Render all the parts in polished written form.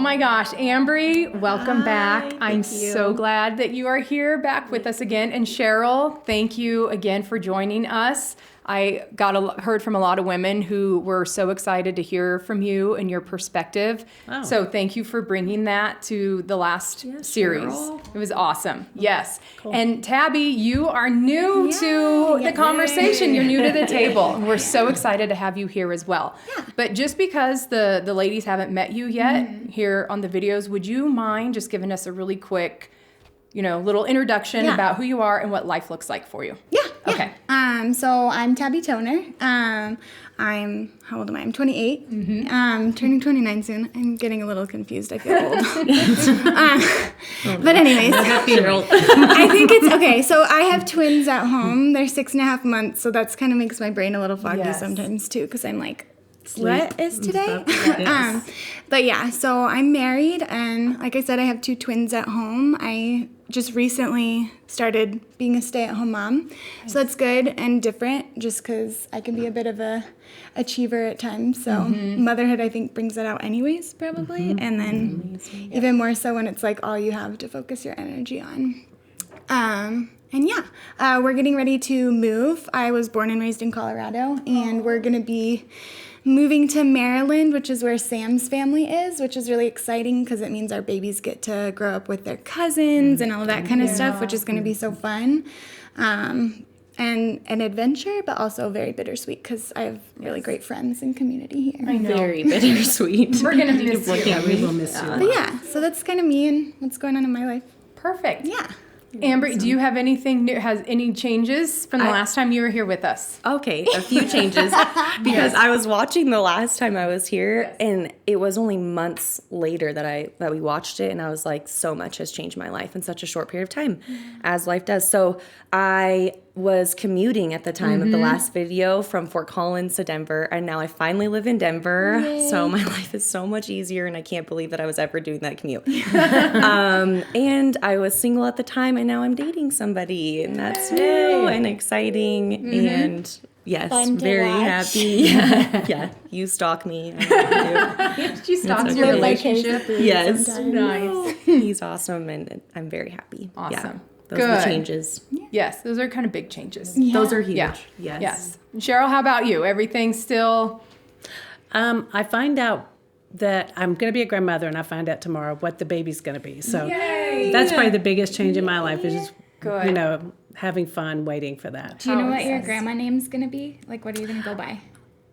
Oh my gosh, Ambree, welcome back. I'm you. so glad that you are here back with us again. And Cheryl, thank you again for joining us. I heard from a lot of women who were so excited to hear from you and your perspective. Oh. So thank you for bringing that to the last series. Cheryl. It was awesome. Yes. Cool. And Tabi, you are new to the conversation. You're new to the table. And we're so excited to have you here as well. Yeah. But just because the ladies haven't met you yet here on the videos, would you mind just giving us a really quick, little introduction about who you are and what life looks like for you? Yeah. Okay. So I'm Tabi Toner. How old am I? I'm 28. Turning 29 soon. I'm getting a little confused. I feel old. But anyways, I think it's okay. So I have twins at home. They're 6.5 months. So that's kind of makes my brain a little foggy sometimes too, because I'm like, what is today? But yeah, so I'm married, and like I said, I have 2 twins at home. I just recently started being a stay-at-home mom, so that's good and different, just because I can be a bit of a achiever at times. So motherhood, I think, brings that out anyways, probably, and then even more so when it's like all you have to focus your energy on. We're getting ready to move. I was born and raised in Colorado, and we're going to be moving to Maryland, which is where Sam's family is, which is really exciting because it means our babies get to grow up with their cousins and all that kind of stuff, which is going to be so fun. And an adventure, but also very bittersweet because I have really great friends and community here. I know. Very bittersweet. We're going to miss you. Yeah, we will miss you. But yeah, so that's kind of me and what's going on in my life. Perfect. Yeah. Ambree, do you have anything new? Has any changes from the last time you were here with us? Okay, a few changes because I was watching the last time I was here, and it was only months later that we watched it, and I was like, so much has changed my life in such a short period of time, as life does. So I was commuting at the time of the last video from Fort Collins to Denver, and now I finally live in Denver. Yay. So my life is so much easier, and I can't believe that I was ever doing that commute. And I was single at the time, and now I'm dating somebody, and that's new and exciting, and yes, very happy. Yeah, you stalk me. She stalks your relationship. Yes. Nice. He's awesome, and I'm very happy. Awesome. Yeah. Those are the changes. Yes, those are kind of big changes. Yeah. Those are huge. Yeah. Yes. Cheryl, how about you? Everything still? I find out that I'm going to be a grandmother, and I find out tomorrow what the baby's going to be. So that's probably the biggest change in my life is just, having fun waiting for that. Do you know what your grandma name's going to be? Like, what are you going to go by?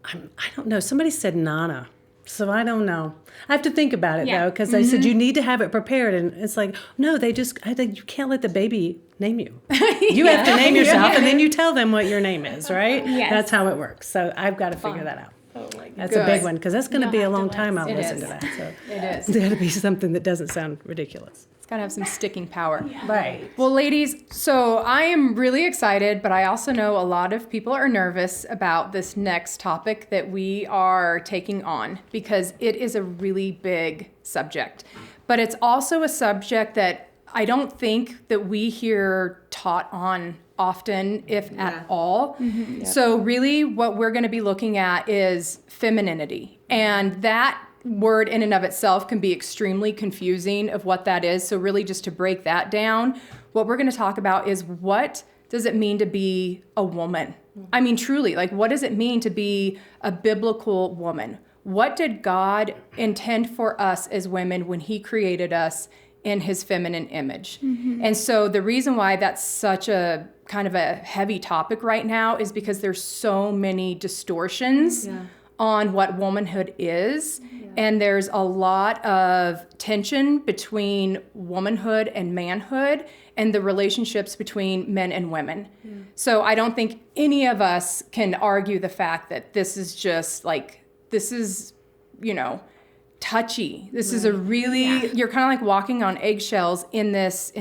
I don't know. Somebody said Nana. So I don't know. I have to think about it, though, because they said you need to have it prepared. And it's like, no, I think you can't let the baby name you. You have to name yourself, and then you tell them what your name is, right? Yes. That's how it works. So I've got to figure that out. Oh my God. That's a big one, because that's going to be a long time I'll It listen is. to that. So It is. it's got to be something that doesn't sound ridiculous. It's got to have some sticking power. Right. Well, ladies, so I am really excited, but I also know a lot of people are nervous about this next topic that we are taking on because it is a really big subject. But it's also a subject that I don't think that we hear taught on often, if at all. So really what we're going to be looking at is femininity. And that word in and of itself can be extremely confusing of what that is. So really just to break that down, what we're going to talk about is what does it mean to be a woman? I mean, truly, like what does it mean to be a biblical woman? What did God intend for us as women when he created us in his feminine image? And so the reason why that's such a kind of a heavy topic right now is because there's so many distortions on what womanhood is. And there's a lot of tension between womanhood and manhood and the relationships between men and women. So I don't think any of us can argue the fact that this is just like, this is, touchy. This is a really, you're kind of like walking on eggshells in this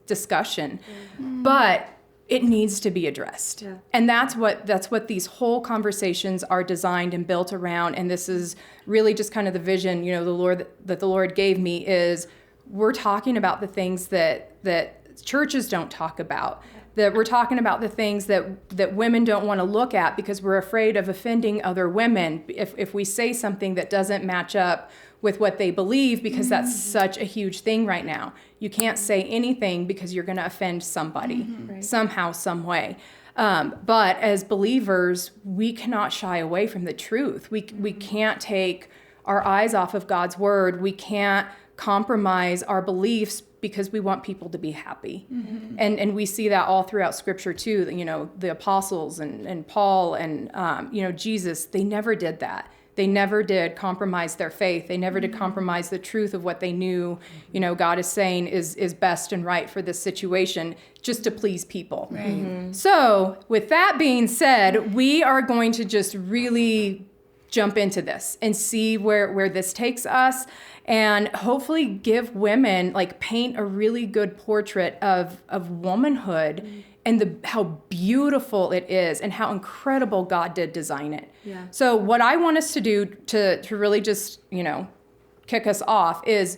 discussion. But it needs to be addressed. And that's what these whole conversations are designed and built around. And this is really just kind of the vision, the Lord gave me is we're talking about the things that churches don't talk about. That we're talking about the things that women don't want to look at because we're afraid of offending other women if we say something that doesn't match up with what they believe, because that's such a huge thing right now. You can't say anything because you're going to offend somebody somehow, some way. But as believers, we cannot shy away from the truth. We can't take our eyes off of God's word. We can't compromise our beliefs because we want people to be happy. And we see that all throughout Scripture too. You know, the apostles and Paul and, Jesus, they never did that. They never did compromise their faith. They never did compromise the truth of what they knew, God is saying is best and right for this situation, just to please people. Right. So with that being said, we are going to just really jump into this and see where this takes us, and hopefully give women, paint a really good portrait of womanhood and how beautiful it is and how incredible God did design it. Yeah. So what I want us to do to really just, kick us off is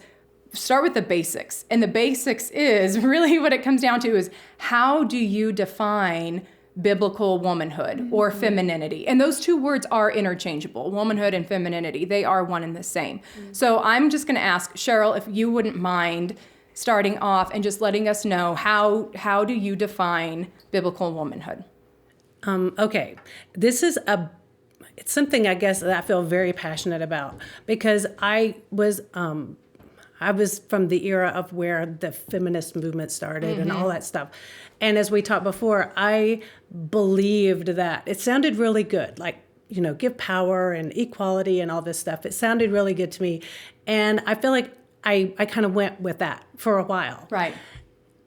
start with the basics. And the basics is really what it comes down to is, how do you define biblical womanhood or femininity? And those two words are interchangeable. Womanhood and femininity, they are one and the same. So I'm just going to ask Cheryl if you wouldn't mind starting off and just letting us know, how do you define biblical womanhood? Okay, this is it's something I guess that I feel very passionate about, because I was from the era of where the feminist movement started and all that stuff. And as we talked before, I believed that it sounded really good, give power and equality and all this stuff. It sounded really good to me. And I feel like I kind of went with that for a while. Right.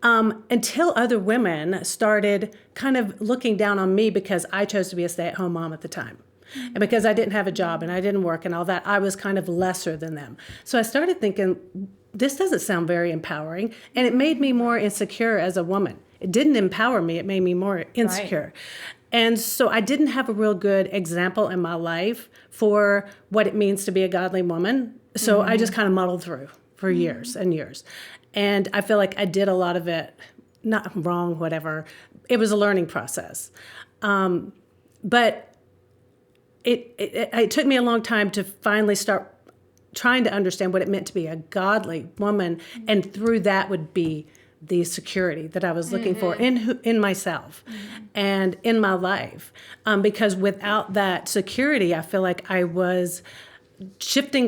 Until other women started kind of looking down on me because I chose to be a stay-at-home mom at the time. And because I didn't have a job and I didn't work and all that, I was kind of lesser than them. So I started thinking, this doesn't sound very empowering. And it made me more insecure as a woman. It didn't empower me. It made me more insecure. Right. And so I didn't have a real good example in my life for what it means to be a godly woman. So I just kind of muddled through for years and years. And I feel like I did a lot of it, not wrong, whatever. It was a learning process. But it took me a long time to finally start trying to understand what it meant to be a godly woman, and through that would be the security that I was looking for in myself and in my life. Because without that security, I feel like I was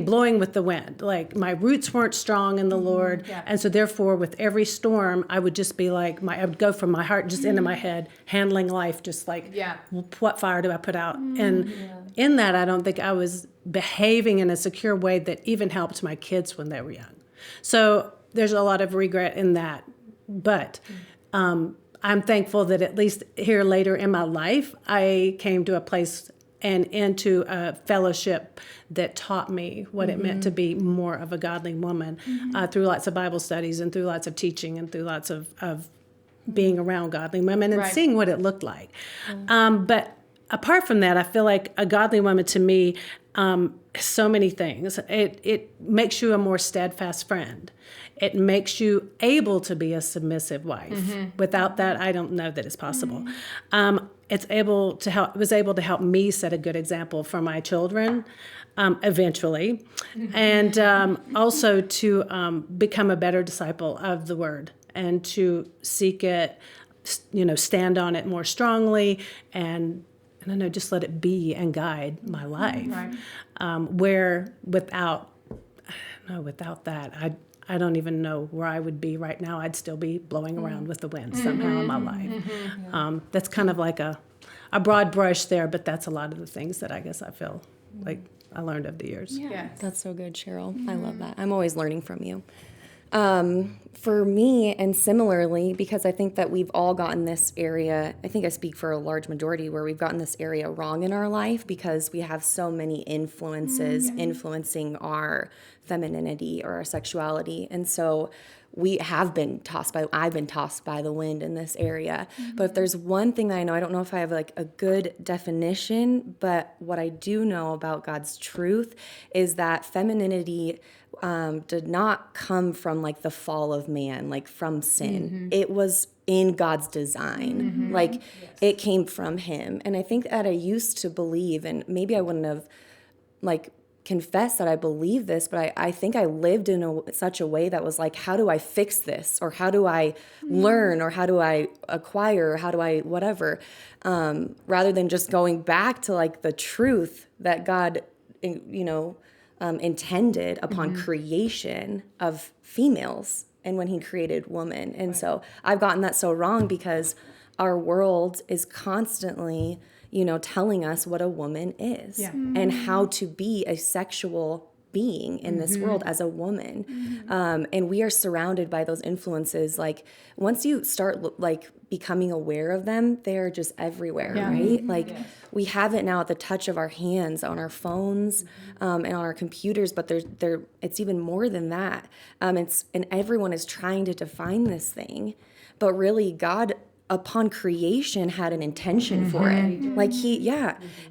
blowing with the wind. Like my roots weren't strong in the Lord. Yeah. And so therefore with every storm, I would just be like, I would go from my heart just into my head, handling life, just like, what fire do I put out? And in that, I don't think I was behaving in a secure way that even helped my kids when they were young. So there's a lot of regret in that. But I'm thankful that at least here later in my life, I came to a place and into a fellowship that taught me what it meant to be more of a godly woman through lots of Bible studies and through lots of teaching and through lots of being around godly women and seeing what it looked like. But apart from that, I feel like a godly woman to me is so many things. It makes you a more steadfast friend. It makes you able to be a submissive wife. Without that, I don't know that it's possible. It was able to help me set a good example for my children eventually, and also to become a better disciple of the word and to seek it, stand on it more strongly, and I don't know, just let it be and guide my life. Right. Where without that, I don't even know where I would be right now. I'd still be blowing around with the wind somehow in my life. That's kind of like a broad brush there, but that's a lot of the things that I guess I feel like I learned over the years. Yeah, that's so good, Cheryl. I love that. I'm always learning from you. For me, and similarly, because I think that we've all gotten this area, I think I speak for a large majority, where we've gotten this area wrong in our life because we have so many influences influencing our femininity or our sexuality. And so I've been tossed by the wind in this area. But if there's one thing that I know, I don't know if I have like a good definition, but what I do know about God's truth is that femininity did not come from like the fall of man, like from sin. It was in God's design. It came from him. And I think that I used to believe, and maybe I wouldn't have like confess that I believe this, but I think I lived in such a way that was like, how do I fix this? Or how do I learn? Or how do I acquire? Or how do I whatever? Rather than just going back to like the truth that God, intended upon creation of females and when he created woman. And so I've gotten that so wrong because our world is constantly telling us what a woman is and how to be a sexual being in this world as a woman. And we are surrounded by those influences. Like once you start like becoming aware of them, they're just everywhere, right? Like we have it now at the touch of our hands, on our phones, and on our computers, but it's even more than that. And everyone is trying to define this thing, but really God upon creation had an intention for it. Like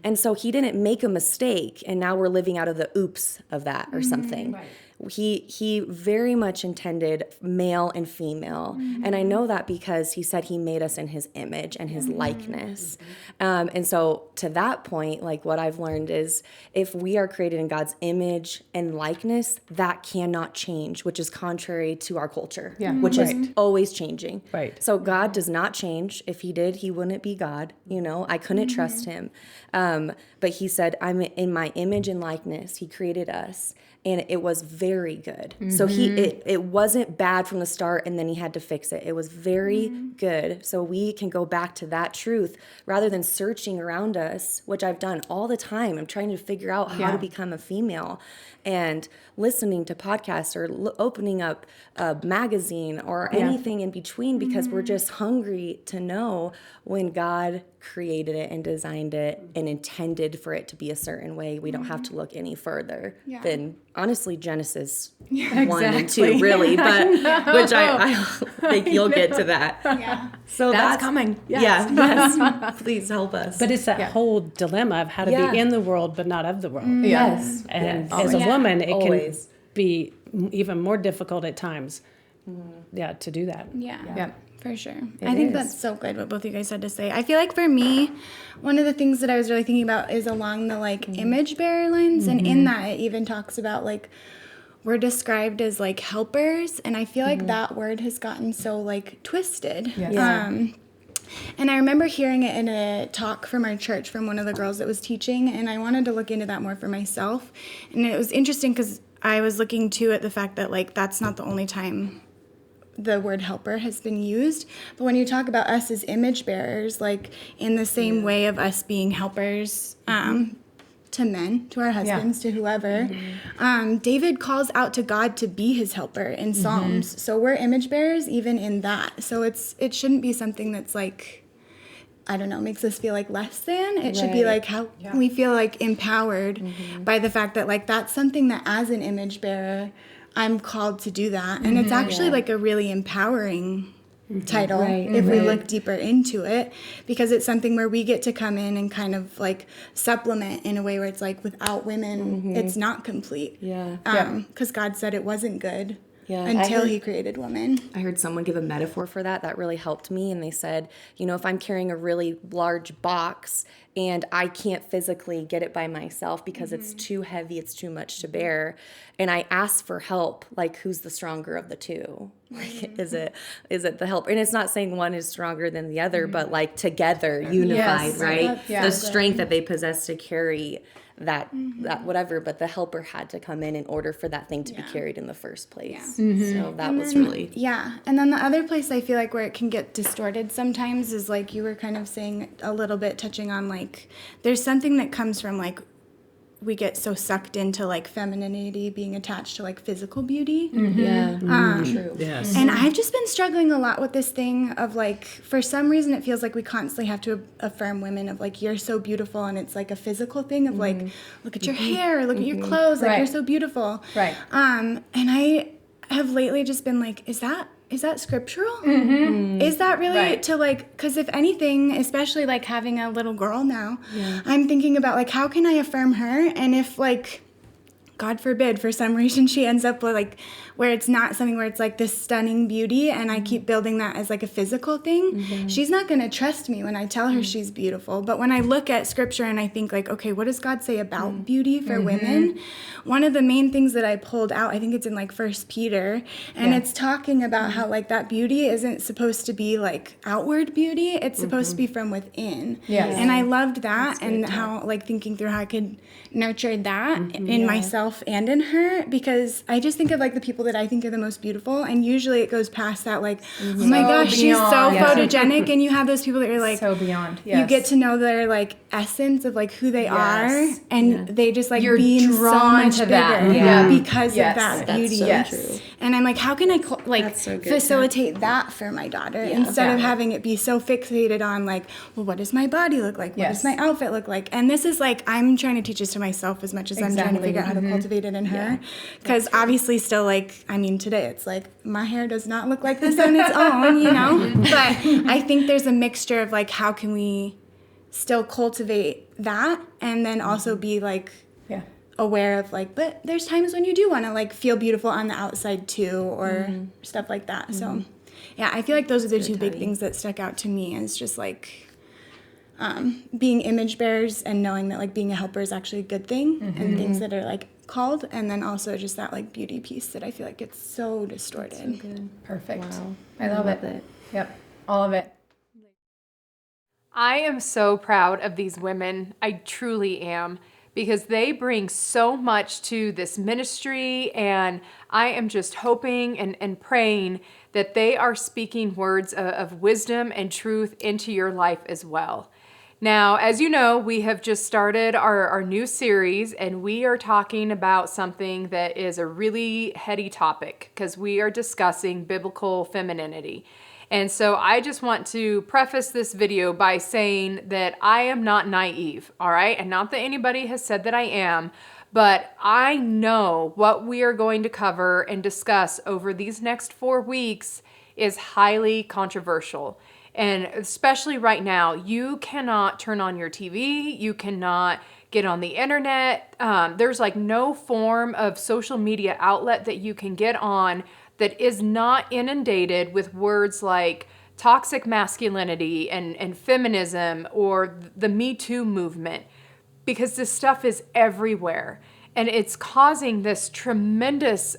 and so he didn't make a mistake and now we're living out of the oops of that or something. He very much intended male and female. And I know that because he said he made us in his image and his likeness. And so to that point, like what I've learned is if we are created in God's image and likeness, that cannot change, which is contrary to our culture, which is always changing. Right. So God does not change. If he did, he wouldn't be God. I couldn't trust him. But he said, I'm in my image and likeness. He created us. And it was very good. So it wasn't bad from the start and then he had to fix it. It was very good. So we can go back to that truth rather than searching around us, which I've done all the time. I'm trying to figure out how to become a female and listening to podcasts or opening up a magazine or anything in between because we're just hungry to know when God created it and designed it and intended for it to be a certain way. We don't have to look any further than honestly Genesis 1 and 2 really, but which I think you'll get to that. So that's coming. Yes. Please help us. But it's that whole dilemma of how to be in the world but not of the world. Yes. And as a woman, it can be even more difficult at times. To do that. Yeah. For sure. I think that's so good what both of you guys had to say. I feel like for me, one of the things that I was really thinking about is along the like image bearer lines. And in that it even talks about like we're described as like helpers. And I feel like that word has gotten so like twisted. And I remember hearing it in a talk from our church from one of the girls that was teaching. And I wanted to look into that more for myself. And it was interesting because I was looking too at the fact that like that's not the only time the word helper has been used, but when you talk about us as image bearers, like in the same way of us being helpers to men, to our husbands, to whoever, David calls out to God to be his helper in Psalms. So we're image bearers even in that. So it shouldn't be something that's like, I don't know, makes us feel like less than. It should be like how we feel like empowered by the fact that like that's something that as an image bearer I'm called to do that. And it's actually like a really empowering title if we look deeper into it, because it's something where we get to come in and kind of like supplement in a way where it's like without women, it's not complete. Because God said it wasn't good until he created woman. I heard someone give a metaphor for that really helped me. And they said, if I'm carrying a really large box and I can't physically get it by myself because it's too heavy, it's too much to bear, and I ask for help, like who's the stronger of the two? Like, is it the help? And it's not saying one is stronger than the other, but like together, unified, right? The strength that they possess to carry that whatever, but the helper had to come in order for that thing to be carried in the first place. So that was really and then the other place I feel like where it can get distorted sometimes is like you were kind of saying a little bit, touching on like there's something that comes from like we get so sucked into like femininity being attached to like physical beauty. True. Yes. And I've just been struggling a lot with this thing of like, for some reason it feels like we constantly have to affirm women of like, you're so beautiful, and it's like a physical thing of like, look at your hair, look at your clothes, like you're so beautiful. And I have lately just been like, is that scriptural? Is that really to like, because if anything, especially like having a little girl now, I'm thinking about like, how can I affirm her? And if like God forbid, for some reason she ends up with like where it's not something where it's like this stunning beauty and I keep building that as like a physical thing, she's not going to trust me when I tell her she's beautiful. But when I look at scripture and I think like, okay, what does God say about beauty for women? One of the main things that I pulled out, I think it's in like 1 Peter, and it's talking about how like that beauty isn't supposed to be like outward beauty, it's supposed to be from within. And I loved that, and how like thinking through how I could nurture that in myself and in her, because I just think of like the people that I think are the most beautiful, and usually it goes past that like, oh my gosh, she's so photogenic, and you have those people that are like so beyond. You get to know their like essence of like who they are, and they just like You're beam so drawn much to bigger that. because of that That's beauty. so true. And I'm like, how can I so good, facilitate that for my daughter instead of having it be so fixated on like, well, what does my body look like? What does my outfit look like? And this is like, I'm trying to teach this to myself as much as I'm trying to figure out how to cultivate it in her. Because obviously still like, I mean, today it's like, my hair does not look like this on its own, you know? But I think there's a mixture of like, how can we still cultivate that and then also be like, aware of like, but there's times when you do want to like feel beautiful on the outside too, or stuff like that. So yeah, I feel like those are the two big things that stuck out to me, is just like being image bearers and knowing that like being a helper is actually a good thing, and things that are like called, and then also just that like beauty piece that I feel like gets so distorted. That's so good. Perfect. Wow. I love it. Yep. All of it. I am so proud of these women. I truly am, because they bring so much to this ministry, and I am just hoping and praying that they are speaking words of wisdom and truth into your life as well. Now, as you know, we have just started our new series, and we are talking about something that is a really heady topic, because we are discussing biblical femininity. And so I just want to preface this video by saying that I am not naive, all right? And not that anybody has said that I am, but I know what we are going to cover and discuss over these next 4 weeks is highly controversial. And especially right now, you cannot turn on your TV, you cannot get on the internet. There's like no form of social media outlet that you can get on that is not inundated with words like toxic masculinity and feminism or the Me Too movement, because this stuff is everywhere. And it's causing this tremendous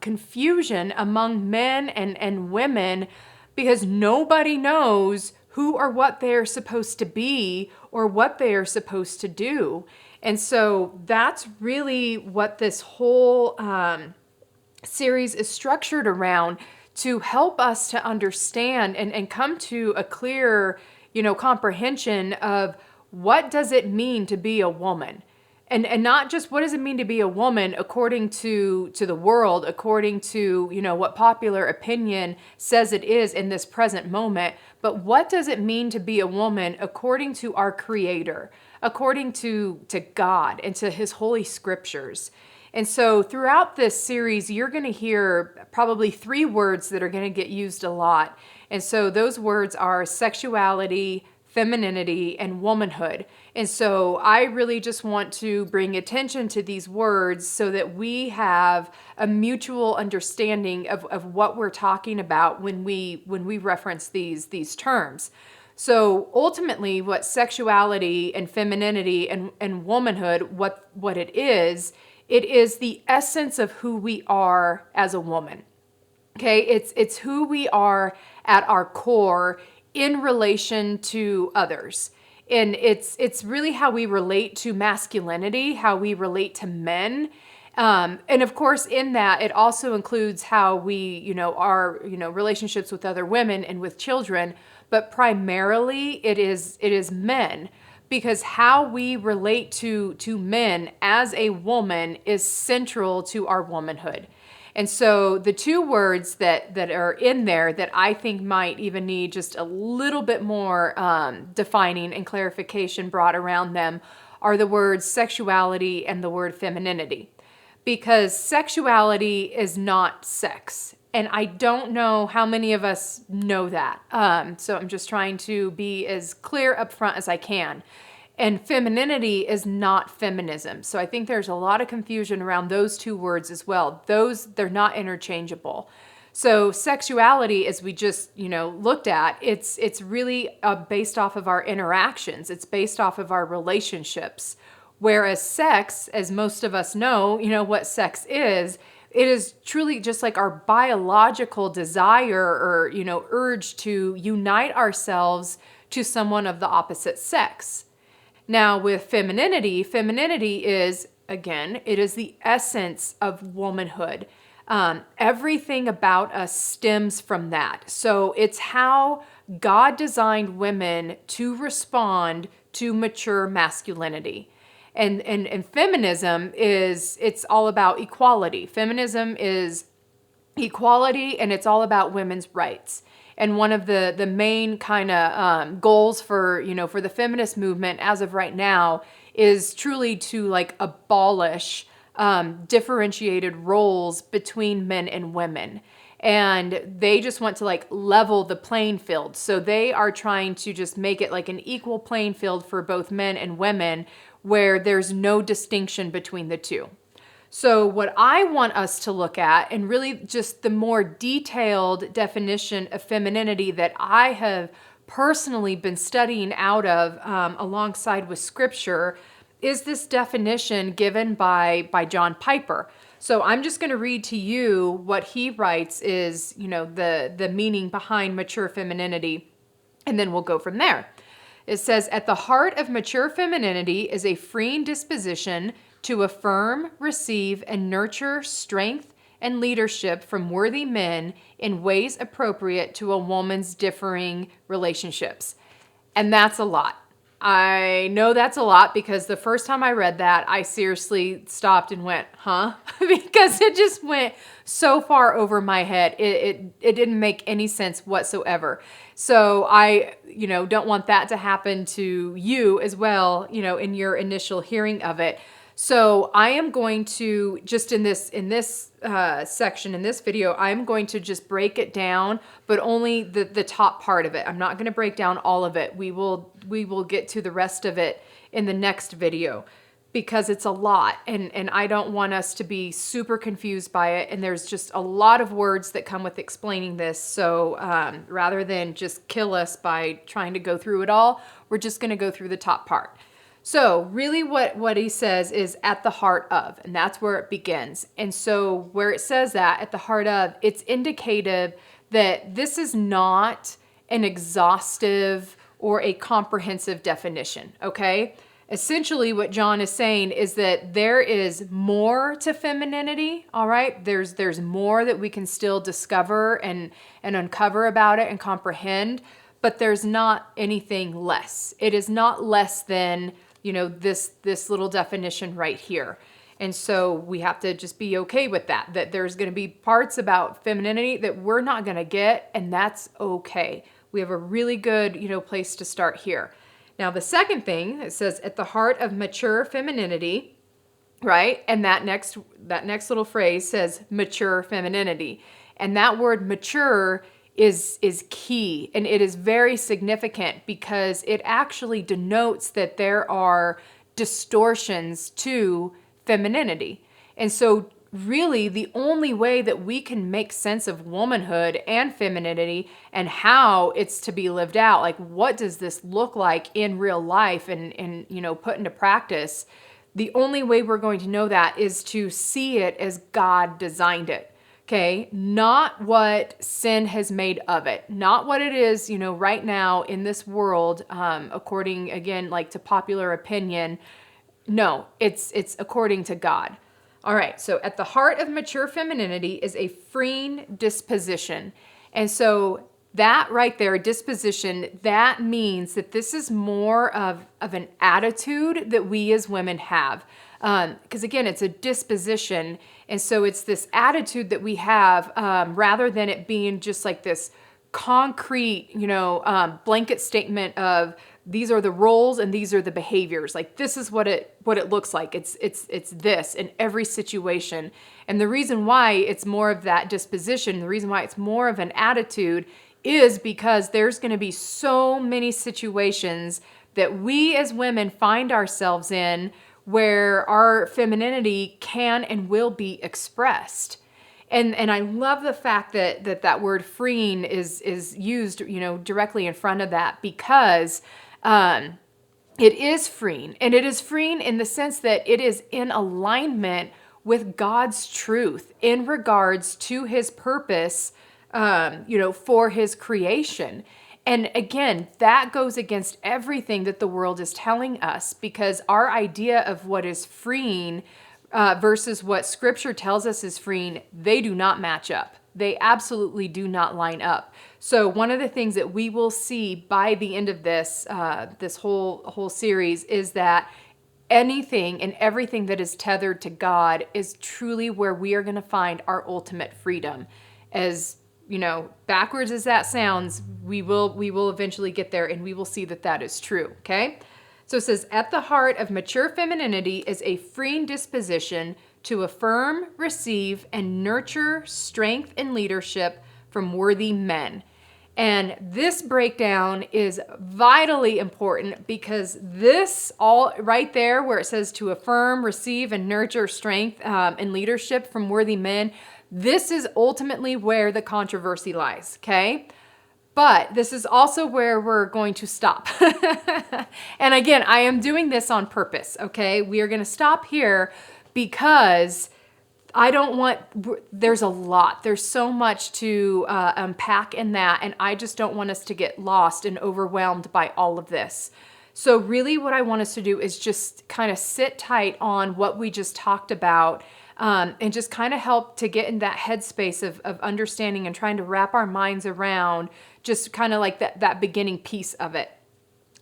confusion among men and women, because nobody knows who or what they're supposed to be or what they are supposed to do. And so that's really what this whole series is structured around, to help us to understand and come to a clear, comprehension of what does it mean to be a woman. And not just what does it mean to be a woman according to the world, according to, what popular opinion says it is in this present moment, but what does it mean to be a woman according to our Creator, according to God and to His holy scriptures. And so throughout this series, you're going to hear probably 3 words that are going to get used a lot. And so those words are sexuality, femininity, and womanhood. And so I really just want to bring attention to these words so that we have a mutual understanding of what we're talking about when we reference these terms. So ultimately, what sexuality and femininity and womanhood, what it is the essence of who we are as a woman. Okay, it's who we are at our core in relation to others. And it's really how we relate to masculinity, how we relate to men. And of course, in that, it also includes how we, our, relationships with other women and with children. But primarily, it is men. Because how we relate to men as a woman is central to our womanhood. And so the 2 words that are in there that I think might even need just a little bit more defining and clarification brought around them are the words sexuality and the word femininity. Because sexuality is not sex. And I don't know how many of us know that. So I'm just trying to be as clear up front as I can. And femininity is not feminism. So I think there's a lot of confusion around those two words as well. They're not interchangeable. So sexuality, as we just, looked at, it's really based off of our interactions. It's based off of our relationships. Whereas sex, as most of us know, what sex is, it is truly just like our biological desire or, urge to unite ourselves to someone of the opposite sex. Now with femininity is, again, it is the essence of womanhood. Everything about us stems from that. So it's how God designed women to respond to mature masculinity. And feminism it's all about equality. Feminism is equality, and it's all about women's rights. And one of the main kind of goals for the feminist movement as of right now is truly to like abolish differentiated roles between men and women. And they just want to like level the playing field. So they are trying to just make it like an equal playing field for both men and women, where there's no distinction between the two. So what I want us to look at, and really just the more detailed definition of femininity that I have personally been studying out of alongside with scripture, is this definition given by John Piper. So I'm just going to read to you what he writes is, the meaning behind mature femininity, and then we'll go from there. It says, at the heart of mature femininity is a freeing disposition to affirm, receive, and nurture strength and leadership from worthy men in ways appropriate to a woman's differing relationships. And that's a lot. I know that's a lot because the first time I read that, I seriously stopped and went, huh? Because it just went so far over my head. It didn't make any sense whatsoever. So I, don't want that to happen to you as well, in your initial hearing of it. So I am going to just in this section, in this video, I'm going to just break it down, but only the top part of it. I'm not going to break down all of it. We will get to the rest of it in the next video because it's a lot, and I don't want us to be super confused by it. And there's just a lot of words that come with explaining this. So rather than just kill us by trying to go through it all, we're just going to go through the top part. So really what he says is at the heart of, and that's where it begins. And so where it says that at the heart of, it's indicative that this is not an exhaustive or a comprehensive definition, okay? Essentially what John is saying is that there is more to femininity, all right? There's more that we can still discover and uncover about it and comprehend, but there's not anything less. It is not less than this little definition right here. And so we have to just be okay with that there's going to be parts about femininity that we're not going to get, and that's okay. We have a really good, place to start here. Now, the second thing, it says at the heart of mature femininity, right? And that next little phrase says mature femininity. And that word mature is key, and it is very significant because it actually denotes that there are distortions to femininity. And so really the only way that we can make sense of womanhood and femininity and how it's to be lived out, like what does this look like in real life and put into practice, the only way we're going to know that is to see it as God designed it. Okay, not what sin has made of it, not what it is, right now in this world, according, again, like to popular opinion. No, it's according to God. All right, so at the heart of mature femininity is a freeing disposition. And so that right there, disposition, that means that this is more of an attitude that we as women have. Because again, it's a disposition. And so it's this attitude that we have rather than it being just like this concrete, blanket statement of these are the roles and these are the behaviors. Like this is what it looks like. It's this in every situation. And the reason why it's more of that disposition, the reason why it's more of an attitude is because there's going to be so many situations that we as women find ourselves in, where our femininity can and will be expressed. And I love the fact that word freeing is used, directly in front of that, because it is freeing. And it is freeing in the sense that it is in alignment with God's truth in regards to his purpose, for his creation. And again, that goes against everything that the world is telling us, because our idea of what is freeing versus what Scripture tells us is freeing, they do not match up. They absolutely do not line up. So one of the things that we will see by the end of this this whole series is that anything and everything that is tethered to God is truly where we are going to find our ultimate freedom. As backwards as that sounds, we will eventually get there, and we will see that is true. Okay. So it says, at the heart of mature femininity is a freeing disposition to affirm, receive, and nurture strength and leadership from worthy men. And this breakdown is vitally important, because this all right there where it says to affirm, receive, and nurture strength and leadership from worthy men, this is ultimately where the controversy lies, okay? But this is also where we're going to stop. And again, I am doing this on purpose, okay? We are going to stop here because there's a lot. There's so much to unpack in that, and I just don't want us to get lost and overwhelmed by all of this. So really what I want us to do is just kind of sit tight on what we just talked about, and just kind of help to get in that headspace of understanding and trying to wrap our minds around just kind of like that beginning piece of it.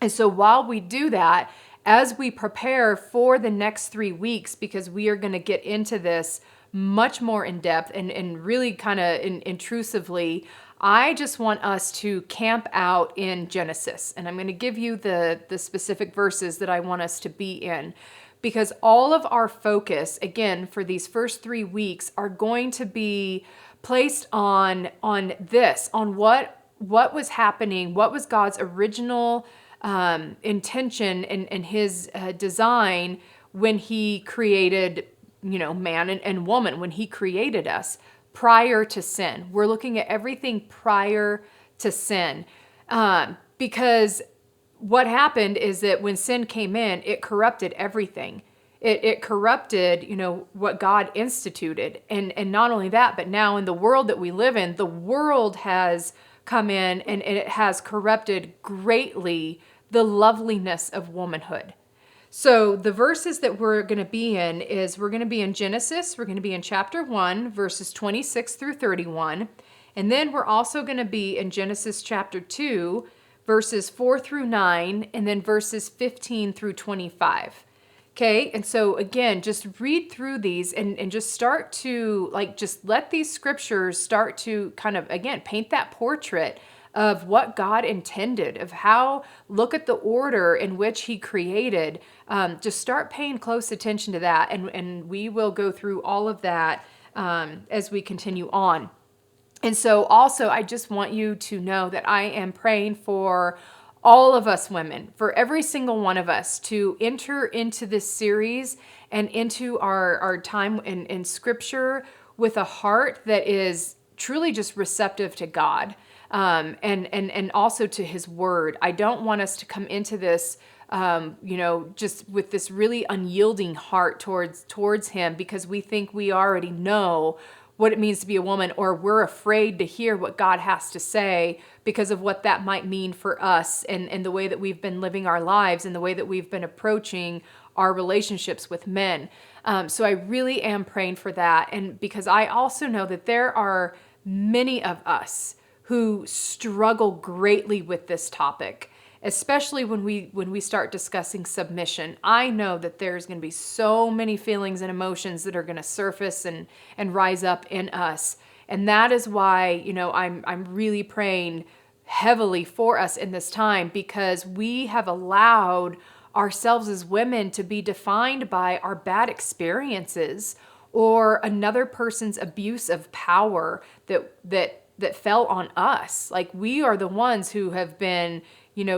And so while we do that, as we prepare for the next 3 weeks, because we are going to get into this much more in depth and really kind of intrusively, I just want us to camp out in Genesis. And I'm going to give you the specific verses that I want us to be in, because all of our focus, again, for these first 3 weeks are going to be placed on what was happening, what was God's original intention and his design when he created, man and woman, when he created us prior to sin. We're looking at everything prior to sin, because what happened is that when sin came in, it corrupted everything. It corrupted, what God instituted. And not only that, but now in the world that we live in, the world has come in and it has corrupted greatly the loveliness of womanhood. So the verses that we're going to be in is, we're going to be in Genesis. We're going to be in chapter 1, verses 26 through 31. And then we're also going to be in Genesis chapter 2, verses 4 through 9, and then verses 15 through 25. Okay, and so again, just read through these and just start to just let these scriptures start to kind of, again, paint that portrait of what God intended, of how, look at the order in which he created. Just start paying close attention to that, and we will go through all of that as we continue on. And so also, I just want you to know that I am praying for all of us women, for every single one of us, to enter into this series and into our time in Scripture with a heart that is truly just receptive to God, and also to his word. I don't want us to come into this just with this really unyielding heart towards him, because we think we already know what it means to be a woman, or we're afraid to hear what God has to say because of what that might mean for us and the way that we've been living our lives and the way that we've been approaching our relationships with men. So I really am praying for that. And because I also know that there are many of us who struggle greatly with this topic, especially when we start discussing submission. I know that there's going to be so many feelings and emotions that are going to surface and rise up in us. And that is why, I'm really praying heavily for us in this time, because we have allowed ourselves as women to be defined by our bad experiences or another person's abuse of power that fell on us. Like, we are the ones who have been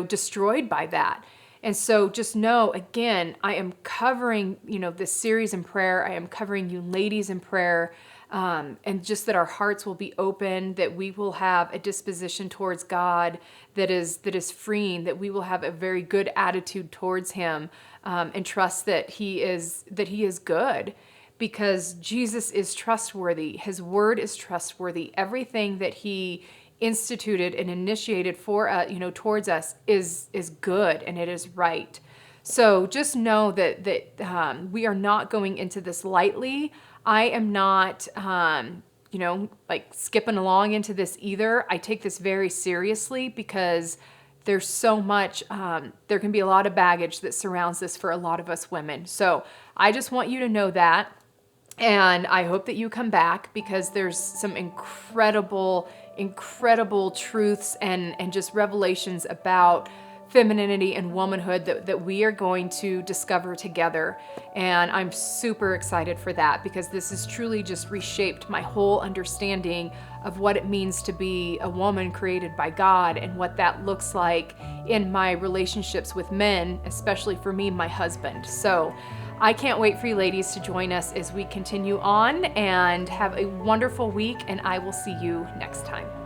destroyed by that. And so just know, again, I am covering, this series in prayer. I am covering you ladies in prayer. And just that our hearts will be open, that we will have a disposition towards God that is freeing, that we will have a very good attitude towards him, and trust that he is good, because Jesus is trustworthy. His word is trustworthy. Everything that he instituted and initiated for towards us is good, and it is right. So just know that we are not going into this lightly. I am not, skipping along into this either. I take this very seriously because there's so much, there can be a lot of baggage that surrounds this for a lot of us women. So I just want you to know that. And I hope that you come back, because there's some incredible truths and just revelations about femininity and womanhood that we are going to discover together. And I'm super excited for that, because this has truly just reshaped my whole understanding of what it means to be a woman created by God, and what that looks like in my relationships with men, especially for me, my husband. So I can't wait for you ladies to join us as we continue on, and have a wonderful week, and I will see you next time.